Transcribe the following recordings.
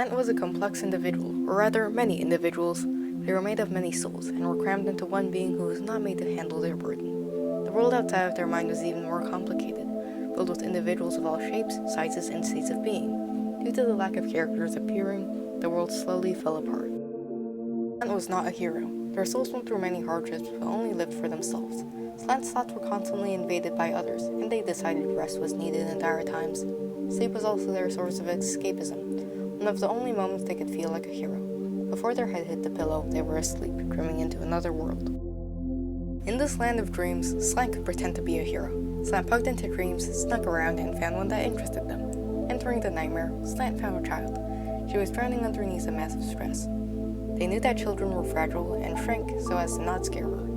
Slant was a complex individual, or rather, many individuals. They were made of many souls, and were crammed into one being who was not made to handle their burden. The world outside of their mind was even more complicated, filled with individuals of all shapes, sizes, and states of being. Due to the lack of characters appearing, the world slowly fell apart. Slant was not a hero. Their souls went through many hardships, but only lived for themselves. Slant's thoughts were constantly invaded by others, and they decided rest was needed in dire times. Sleep was also their source of escapism, one of the only moments they could feel like a hero. Before their head hit the pillow, they were asleep, dreaming into another world. In this land of dreams, Slant could pretend to be a hero. Slant plugged into dreams, snuck around, and found one that interested them. Entering the nightmare, Slant found a child. She was drowning underneath a massive stress. They knew that children were fragile and shrank so as to not scare her.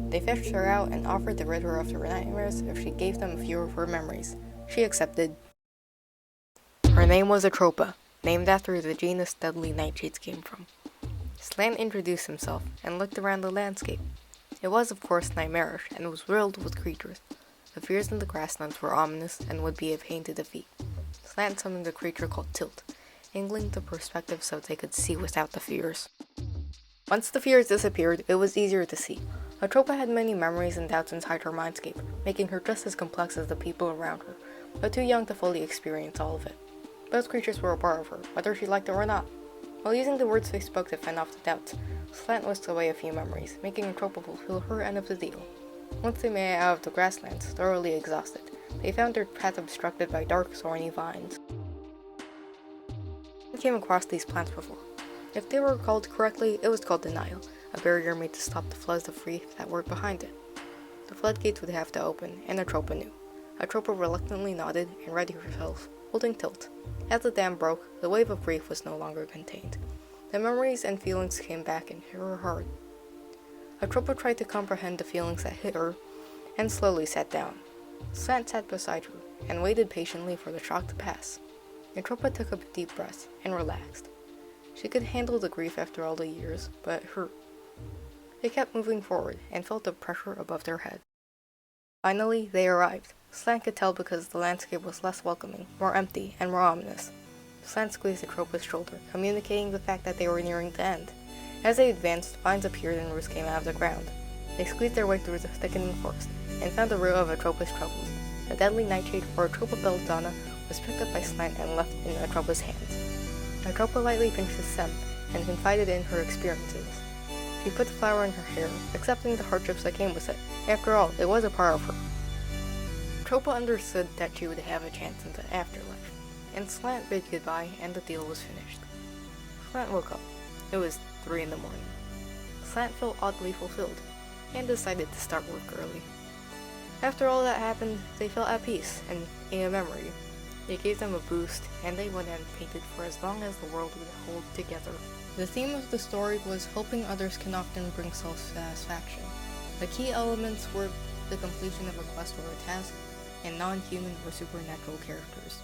They fished her out and offered to rid her of her nightmares if she gave them a few of her memories. She accepted. Her name was Atropa, named after the genus deadly nightshades came from. Slant introduced himself and looked around the landscape. It was, of course, nightmarish and was riddled with creatures. The fears in the grasslands were ominous and would be a pain to defeat. Slant summoned a creature called Tilt, angling the perspective so they could see without the fears. Once the fears disappeared, it was easier to see. Atropa had many memories and doubts inside her mindscape, making her just as complex as the people around her, but too young to fully experience all of it. Those creatures were a part of her, whether she liked it or not. While using the words they spoke to fend off the doubts, Slant whisked away a few memories, making Atropa fulfill her end of the deal. Once they made it out of the grasslands, thoroughly exhausted, they found their path obstructed by dark, thorny vines. They came across these plants before. If they were called correctly, it was called denial, a barrier made to stop the floods of grief that were behind it. The floodgates would have to open, and Atropa knew. Atropa reluctantly nodded and readied herself, holding Tilt. As the dam broke, the wave of grief was no longer contained. The memories and feelings came back and hit her hard. Atropa tried to comprehend the feelings that hit her, and slowly sat down. Slant sat beside her, and waited patiently for the shock to pass. Atropa took a deep breath, and relaxed. She could handle the grief after all the years, but it hurt. They kept moving forward, and felt the pressure above their head. Finally, they arrived. Slant could tell because the landscape was less welcoming, more empty, and more ominous. Slant squeezed Atropa's shoulder, communicating the fact that they were nearing the end. As they advanced, vines appeared and roots came out of the ground. They squeezed their way through the thickening forest, and found the root of Atropa's troubles. The deadly nightshade, or Atropa belladonna, was picked up by Slant and left in Atropa's hands. Atropa lightly pinched his stem, and confided in her experiences. She put the flower in her hair, accepting the hardships that came with it. After all, it was a part of her. Atropa understood that she would have a chance in the afterlife, and Slant bid goodbye, and the deal was finished. Slant woke up. It was 3 in the morning. Slant felt oddly fulfilled, and decided to start work early. After all that happened, they felt at peace, and in a memory. It gave them a boost, and they went and painted for as long as the world would hold together. The theme of the story was helping others can often bring self-satisfaction. The key elements were the completion of a quest or a task, and non-human or supernatural characters.